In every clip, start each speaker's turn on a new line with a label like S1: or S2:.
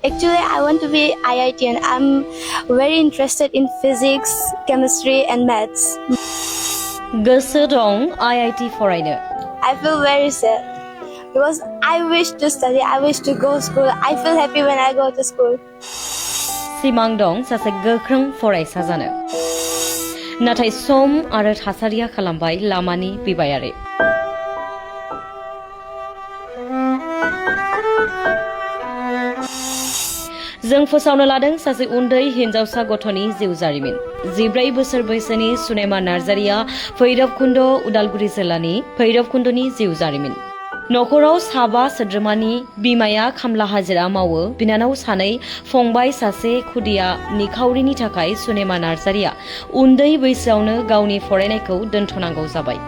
S1: Actually, I want to be IITian. I'm very interested in physics, chemistry, and maths.
S2: गोसो दं IIT फरायनो
S1: I feel very sad because I wish to study. I wish to go to school. I feel happy when I go to school.
S2: सिमां दं सासे गोख्रों फरायसा जानो नाथाय सम आरो थासारिया खालामबाय लामानि बिबायारि जों फोसावनो लादों सासे उन्दै हिनजावसा गथ'नि जिउ जारिमिन 14 बोसोर बैसोनि सुनेमा नार्जारिया भैरबकुन्द उदालगुरि जिल्लानि भैरबकुन्दनि जिउ जारिमिन नखराव साबा सोद्रोमानि बिमाया खामला हाजिरा मावो बिनानाव सानै फंबाय सासे खुदिया निखावरिनि थाखाय सुनेमा नार्जारिया उन्दै बैसोआवनो गावनि फरायनायखौ दोनथ'नांगौ जाबाय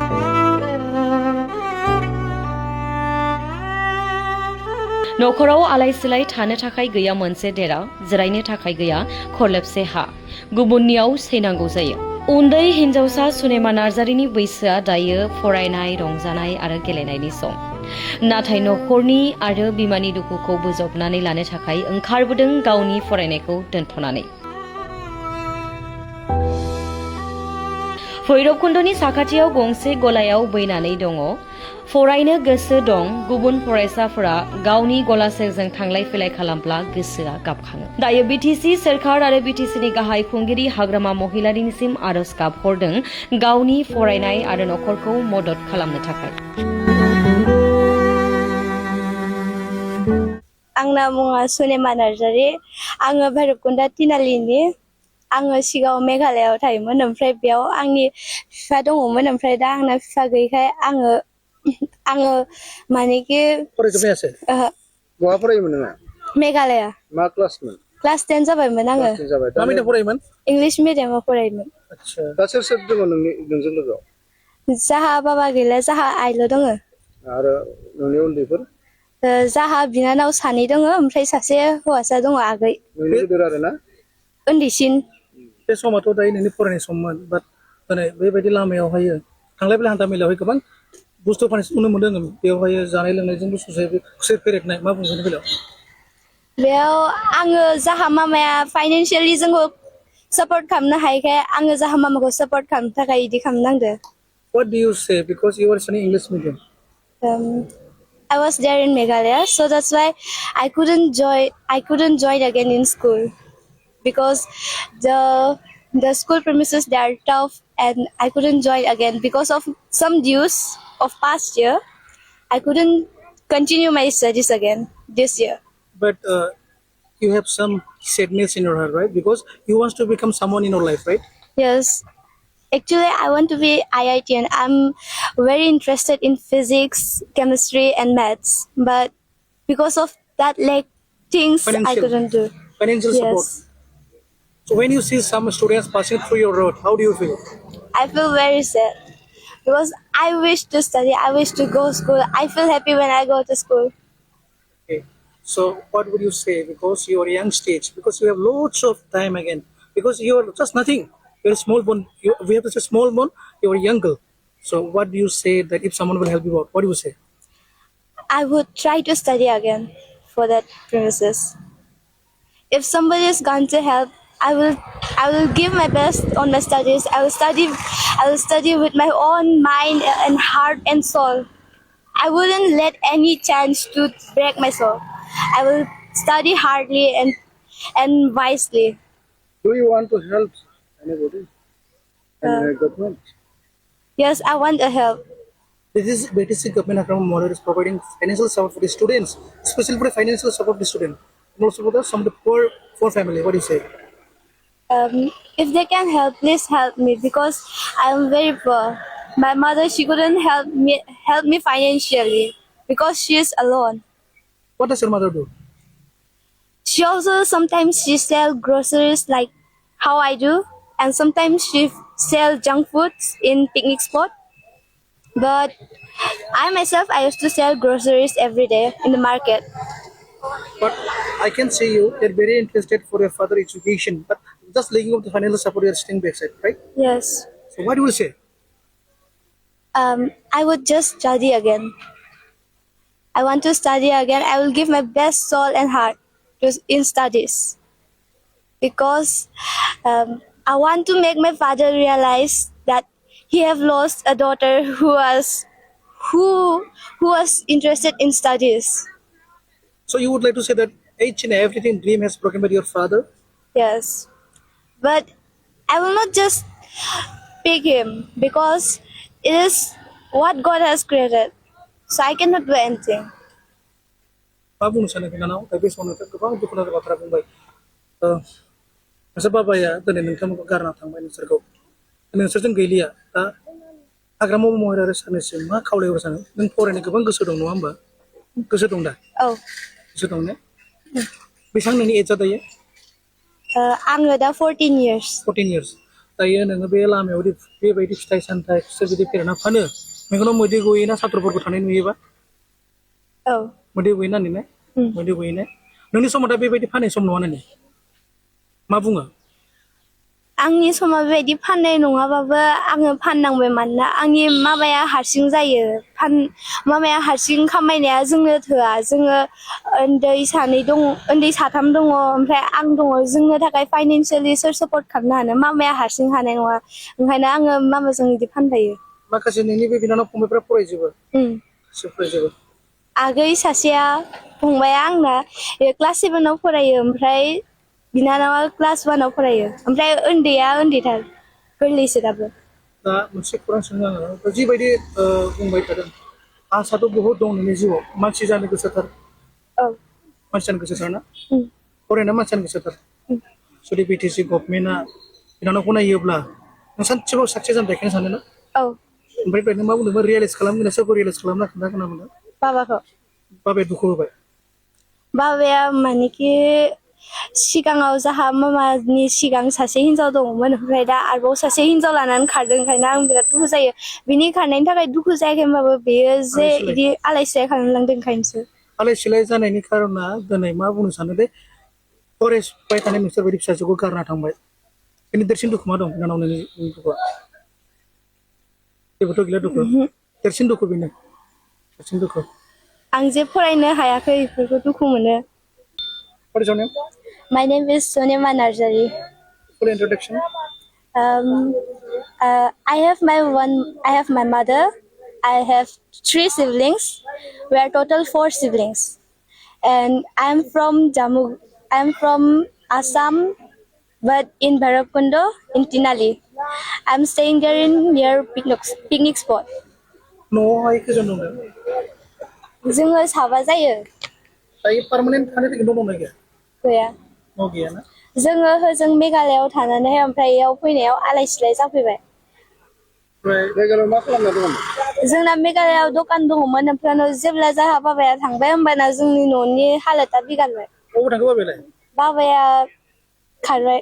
S2: नखराव आलाय सिलाय थानो थाखाय गैया मोनसे देरा जिरायनो थाखाय गैया खरलेबसे हा गुबुननियाव सैनांगौ जायो उन्दै हिनजावसा सुनेमा नार्जारिनि बैसोआ दायो फरायनाय रंजानाय आरो गेलेनायनि सम नाथाय नखरनि आरो बिमानि दुखुखौ बोजबनानै लानो थाखाय ओंखारबोदों गावनि फरायनायखौ दोनथ'नानै भैरबकुन्दनि साखाथियाव गंसे गलायाव बैनानै दङ फरायनो गोसो दं गुबुन फरायसाफोरा गावनि गला सेरजों थांलाय फैलाय खालामब्ला गोसोआ गाबखाङो दायो बिटिसि सरकार आरो बिटिसिनि गाहाय खुंगिरि हाग्रामा महिलारिनिसिम आरज गाबहरदों गावनि फरायनाय आरो नखरखौ मदद खालामनो थाखाय
S1: आंना मुङा सुनेमा नार्जारि आङो भैरबकुन्द तिनालिनि आङो सिगाङाव मेघालयाव थायोमोन ओमफ्राय बेयाव आंनि फिफा दङमोन ओमफ्राय दा आंना फिफा गैयैखाय आङो मानेकि
S3: फरायजोबनायासै बहा फरायोमोन नोङो
S1: मेघालया
S3: मा क्लासमोन
S1: क्लास 10 जाबायमोन आङो
S3: मा मिडियाम फरायोमोन
S1: इंलिश मिडियामाव फरायोमोन
S3: आच्छा दा सोर सोर दङ नोंजों लोगोआव
S1: जाहा बाबा गैला जाहा आइल' दङ
S3: आरो नोंनि उन्दैफोर
S1: जाहा बिनानाव सानै दङ ओमफ्राय सासे हौवासा दङ आगै
S3: नोंनि गिदिर आरो ना
S1: उन्दैसिन
S4: बे समाथ' दायो नोंनि फरायनाय सममोन बाट दिनै बेबायदि लामायावहाय थांलाय फैलाय हान्था मेलायावहाय गोबां बुस्थु फारनिस नुनो मोन्दों बेवहाय जानाय लोंनायजों खुसेर फेरेदनाय मा बुंगोन
S1: बेयाव आङो जाहा मामाया फाइनान्सियेलि जोंखौ सापर्ट खालामनो हायैखाय आङो जाहा मामाखौ सापर्ट खालामनो थाखाय इदि खालामनांदो
S4: What do you say because you are studying English medium?
S1: I was there in Meghalaya, so that's why I couldn't join again in school because the school premises they are tough and I couldn't join again because of some dues of past year. I couldn't continue my studies again this year.
S4: But you have some sadness in your heart, right? Because you want to become someone in your life, right?
S1: Yes. Actually, I want to be IITian. I'm very interested in physics, chemistry, and maths. But because of that, things I couldn't do.
S4: Financial support.
S1: Yes.
S4: So when you see some students passing through your road, how do you feel?
S1: I feel very sad because I wish to study. I wish to go to school. I feel happy when I go to school.
S4: Okay. So what would you say? Because you are a young stage, because you have lots of time again, because you are just nothing. You're a small bone. We have such a small bone. You are a young girl. So what do you say that if someone will help you out? What do you say?
S1: I would try to study again for that premises. If somebody is going to help, I will give my best on my studies. I will study with my own mind and heart and soul. I wouldn't let any chance to break my soul. I will study hardly and wisely.
S3: Do you want to help anybody and government?
S1: Yes, I want to help.
S4: This is BTC government Hagrama Mohila is providing financial support for the students, especially for the financial support of the student, and also for some of the poor family. What do you say?
S1: If they can help, please help me because I am very poor. My mother, she couldn't help me financially because she is alone.
S4: What does your mother do?
S1: She also sometimes she sell groceries like how I do, and sometimes she sell junk foods in picnic spot. But I myself, I used to sell groceries every day in the market.
S4: But I can see you're very interested for your further education, but just linking up the financial support, you're staying backside, right?
S1: Yes.
S4: So what do you say?
S1: I would just study again. I want to study again. I will give my best soul and heart. in studies because I want to make my father realize that he have lost a daughter who was interested in studies.
S4: So you would like to say that each and everything dream has broken by your father?
S1: Yes, but I will not just pick him because it is what God has created. So I cannot do anything.
S4: मा बुंनो सानो बिनानाव दा बे समावथ' गोबां दुखुनांथाव बाथ्रा बुंबाय नोंसोर बाबाया दिनै नोंथांमोनखौ गारना थांबाय नोंसोरखौ नोंसोरजों गैलिया दा हाग्रामा महर आरो सानैसो मा खावलायहर सानो नों फरायनो गोबां गोसो दं नङा होमबा गोसो दं दा
S1: Oh,
S4: गोसो दं ने बेसेबां नोंनि एजआ दायो
S1: आङो दा 14 years.
S4: 14 years दायो नोङो बे लामायाव बेबायदि फिथाइ सामथाइ खुसेर बिदि फेरेना फानो मेगनाव मोदै गयोना सात्रफोरखौ थानाय नुयोबा
S1: Oh,
S4: मोदै गयोना नोंने मोदै गयोना नोंनि समाव दा बेबायदि फाननाय सम नङा नोंनि मा बुङो
S1: आंनि समा बेबायदि फाननाय नङाबाबो आङो फाननांबाय मानोना आंनि माबाया हारसिं जायो माबाया हारसिं खामायनाया जोंनो थोआ जोङो उन्दै साथाम दङ ओमफ्राय आं दङ जोंनो थाखाय फाइनान्सियेलि सोर सापर्ट खालामनो हानो मामाया हारसिं हानाय नङा ओंखायनो आङो मामाजों बिदि फानफायो
S4: माखासे नोंनि बे बिनानाव फंबायफ्रा फरायजोबो सोर फरायजोबो
S1: आगै सासेया फंबाया आंना क्लास 7 आव फरायो ओमफ्राय बिनानावा क्लास 1 आव फरायो ओमफ्राय उन्दैया उन्दैथार गोरलैसो दाबो
S4: दा मोनसे खौरां सोङो आङो जिबायदि बुंबाय थादों आसाथ' बहुद दं नोंनि जिउआव मानसि जानो गोसोथार
S1: औ
S4: मानसि जानो गोसोथार ना फरायना मानसि जानो गोसोथार जुदि बिटिसि गभर्नमेन्टआ बिनानावखौ नायोब्ला नों सानसेबाव साक्सेस जानो देखायनो सानो ना
S1: औ
S4: ओमफ्राय नों मा बुंदोंमोन रियेलाइज खालामगोन सोरखौ रियेलाइज खालामना खोन्थागोन मोनदों
S1: बाबाखौ
S4: बाबाया दुखु होबाय
S1: बाबाया मानेखि सिगाङाव जाहा मामानि सिगां सासे हिनजाव दङमोन ओमफ्राय दा आरोबाव सासे हिनजाव लानानै खारदों ओंखायनो आं बिराद दुखु जायो बिनि खारनायनि थाखाय दुखु जायाखै होनबाबो बेयो जे बिदि आलाय सिलाय खालामलांदों ओंखायनोसो
S4: आलाय सिलाय जानायनि खारना दिनै मा बुंनो सानो दे फरायबाय थानाय नोंसोर बायदि फिसाजोखौ गारना थांबाय बेनि देरसिन दुखु मा दं बिनानाव नोंनि दुखुआ जेबोथ' गैला दुखु देरसिन दुखु बेनो देरसिन दुखु
S1: आं जे फरायनो हायाखै बेफोरखौ दुखु mono
S4: What is your name?
S1: My name is Sonema Narjari.
S4: Full introduction.
S1: I have my mother. I have 3 siblings. We are total 4 siblings. And I am from Assam, but in Bhairabkundo, in Tinali. I'm staying there near picnic spot.
S4: न'आवहाय खैजन दं
S1: जोङो साबा जायो
S4: दायो permanent थानो थाखाय न' दंना गैया
S1: गैया
S4: न' गैया ना
S1: जोङो होजों मेघालयआव थानानै ओमफ्राय इयाव फैनायाव आलाय सिलाय जाफैबाय
S4: ओमफ्राय जायगायाव मा खालामना दङ
S1: जोंना मेघालयआव दखान दङमोन ओमफ्राय जेब्ला जाहा बाबाया थांबाय होमबाना जोंनि न'नि हालोदा बिगारबाय
S4: बबाव थांखो बाबायालाय
S1: बाबाया खारबाय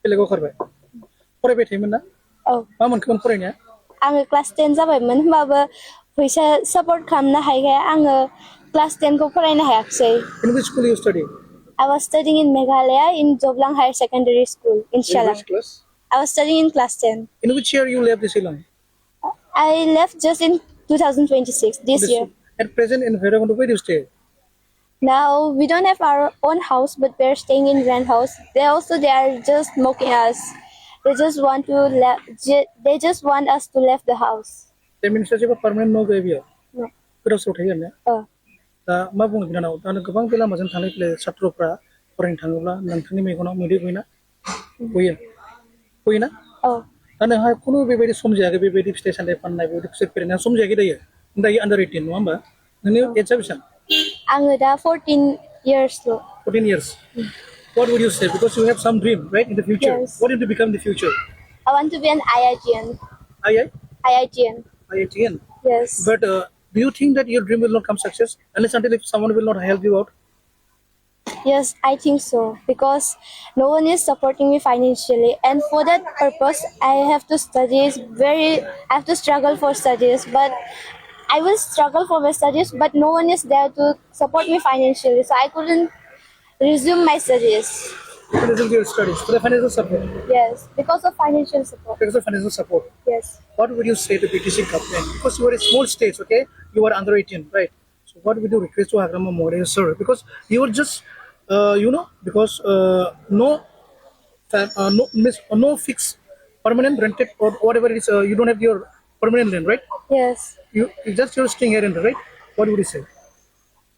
S4: बेलेगाव खारबाय फरायबाय थायोमोन ना
S1: औ
S4: मा मोनखोमोन फरायनाया
S1: आङो क्लास 10 जाबायमोन होमबाबो फैसा सापर्ट खालामनो हायैखाय आङो क्लास 10 खौ फरायनो हायाखिसै
S4: In which school you study?
S1: I was studying in Meghalaya in Joblang Higher Secondary School in
S4: In
S1: Shalang.
S4: which class?
S1: I was studying in class 10.
S4: In which year you left Ceylon?
S1: I left just in 2026, this year.
S4: At present in Bhairabkundo, where do you stay?
S1: Now we don't have our own house, but we're staying in rent house. They are just mocking us. They just want us to leave the house.
S4: That means that you have permanent no gave here.
S1: No.
S4: गोदाव सोराव थायो आरो ने दा मा बुङो बिनानाव दा गोबां बे लामाजों थांलाय फैलाय सात्रफ्रा फरायनो थाङोब्ला नोंथांनि मेगनाव मोदै गयोना गयोना
S1: Oh.
S4: दा नोंहा खुनु बेबायदि सम जायाखै बेबायदि फिथाइ सामथाइ फाननाय बेबायदि खुसेर फेरेनाय सम जायाखै दायो आन्डार 18 नङा होमबा नोंनि एजआ बेसेबां
S1: आङो दा 14 years ल'
S4: 14 years. What would you say? Because you have some dream, right, in the future.
S1: Yes.
S4: What did you become in the future?
S1: I want to be an IITian. IITian.
S4: IITN.
S1: Yes.
S4: But do you think that your dream will not come success unless until if someone will not help you out?
S1: Yes, I think so because no one is supporting me financially, and for that purpose, I have to struggle for studies. But I will struggle for my studies, but no one is there to support me financially, so I couldn't resume my studies.
S4: You can resume your studies for the financial support.
S1: Yes, because of financial support.
S4: Because of financial support.
S1: Yes.
S4: What would you say to BTC government? Because you are a small state, okay? You are under 18, right? So what would you request to Hagrama More, sir? Because you are just because no fixed permanent rented or whatever it is, you don't have your permanent land, right?
S1: Yes.
S4: You just you're staying here, right? What would you say?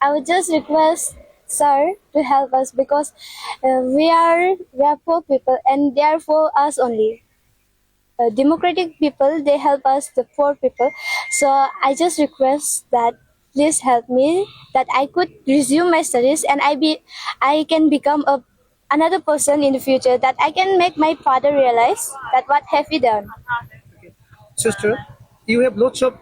S1: I would just request sir to help us because we are poor people and they are for us only. Democratic people they help us the poor people. So I just request that please help me that I could resume my studies and I can become another person in the future that I can make my father realize that what have he done.
S4: Sister, you have lots of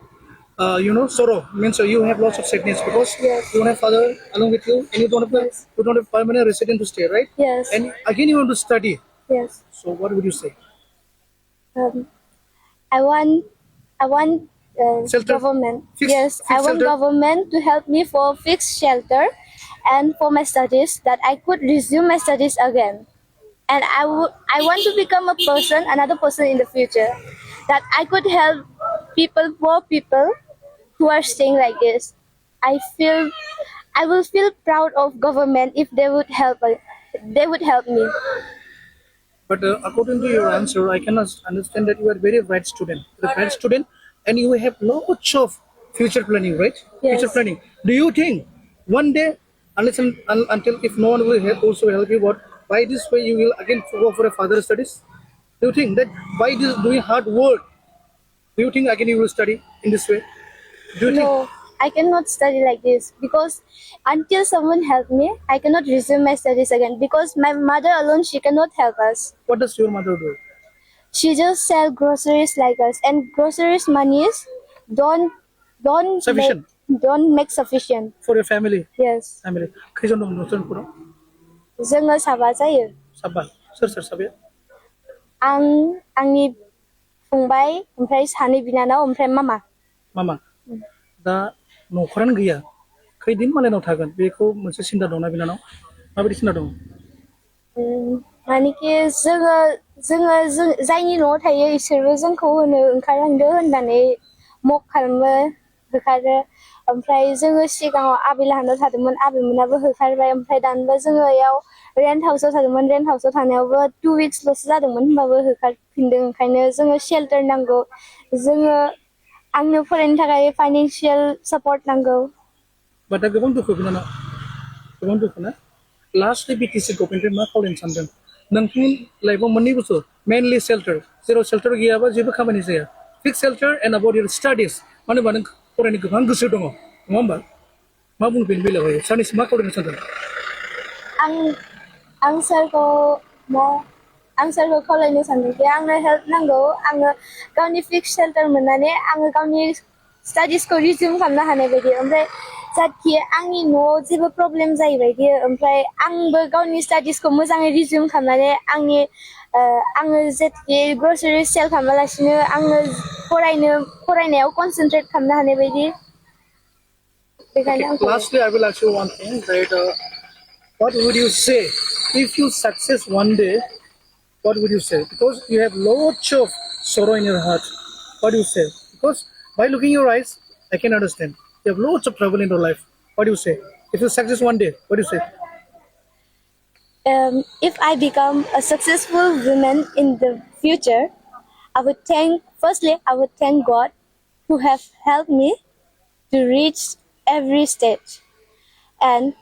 S4: sorrow, means you have lots of sadness because
S1: Yes.
S4: you don't have father along with you and
S1: Yes.
S4: you don't have permanent resident to stay, right?
S1: Yes.
S4: And again you want to study.
S1: Yes.
S4: So what would you say?
S1: I want
S4: Shelter?
S1: government.
S4: Fixed-
S1: Yes,
S4: fixed
S1: I want
S4: shelter?
S1: government to help me for fixed shelter and for my studies that I could resume my studies again. And I want to become another person in the future that I could help poor people who are staying like this. I will feel proud of government if they would help me.
S4: But according to your answer, I can understand that you are a very bright student. You're a bright student, and you have lots of future planning, right?
S1: Yes.
S4: Future planning. Do you think one day, until if no one will also help you, what by this way you will again go for a further studies? Do you think that by this doing hard work, do you think again you will study in this way? Do you think?
S1: No, I cannot study like this because until someone help me, I cannot resume my studies again because my mother alone she cannot help us.
S4: What does your mother do?
S1: She just sell groceries like us, and groceries monies don't
S4: Sufficient.
S1: don't make sufficient.
S4: For your family?
S1: Yes,
S4: Family. खैजन दं नोंसोरनिखौ?
S1: जोङो साबा जायो.
S4: साबा. सोर साबाया?
S1: आंनि फंबाय ओमफ्राय सानै बिनानाव ओमफ्राय मामा.
S4: मामा. दा न'खरानो गैया. खैदिन मालायनाव थागोन बेखौ मोनसे सिन्था दंना बिनानाव? माबायदि सिन्था दं?
S1: मानेकि जोङो जायनि न'आव थायो इसोरबो जोंखौ होनो ओंखारलांदो होननानै मक खालामो होखारो ओमफ्राय जोङो सिगाङाव आबैलाहानाव थादोंमोन आबैमोनाबो होखारबाय ओमफ्राय दानोबो जोङो इयाव रेन्ट हाउसाव थादोंमोन रेन्ट हाउसाव थानायावबो 2 weeksल'सो जादोंमोन होनबाबो होखारफिनदों ओंखायनो जोङो शेल्टार नांगौ आंनो फरायनो थाखाय फाइनान्सियेल सापर्ट नांगौ.
S4: बाट दा गोबां दुखु बिनानाव गोबां दुखु ना लास्टलि बिटिसि गभर्नमेन्टनिफ्राय मा खावलायनो सानदों नोंथांनि लाइफआव मोननै बुस्थु मेनलि शेल्टार जेराव शेल्टार गैयाबा जेबो खामानि जाया fix shelter and about your studies मानो होनबा नों फरायनो गोबां गोसो दङ नङा होमबा मा बुंनो बेनि बेलायावहाय सानैसो मा खावलायनो सानदों
S1: आं सारखौ खावलायनो सानदोंदि आंनो हेल्प नांगौ आङो गावनि फिक्स शेल्टार मोननानै आङो गावनि स्टाडिसखौ रिज्यूम खालामनो हानाय बायदि ओमफ्राय जाहाथे आंनि न'आव जेबो प्रब्लेम जायै बायदि ओमफ्राय आंबो गावनि स्टाडिसखौ मोजाङै रिज्यूम खालामनानै आङो जेथिके ग्रसारि सेल खालामालासिनो आङो फरायनायाव कनसेन्ट्रेट खालामनो हानाय बायदि बेखायनो
S4: Lastly, I will ask you one thing that what would you say if you success one day? What would you say? Because you have lots of sorrow in your heart. What do you say? Because by looking your eyes, I can understand. You have lots of trouble in your life. What do you say? If you success one day, what do you say?
S1: If I become a successful woman in the future, I would thank God who have helped me to reach every stage. And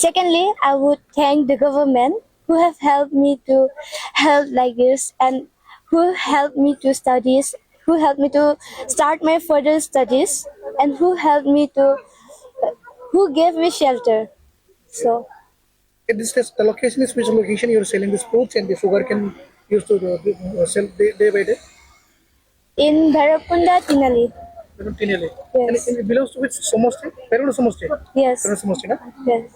S1: secondly, I would thank the government who have helped me to help like this and who helped me to studies, who helped me to start my further studies and who gave me shelter. So
S4: At this stage, the location is which location you are selling this fruits and the sugar can used to sell day by day?
S1: in Bhairapkunda, Tinali.
S4: Tinali.
S1: Yes.
S4: And it belongs to which Somosti? Peruna Somosti?
S1: Yes.
S4: Peruna Somosti, na?
S1: Yes.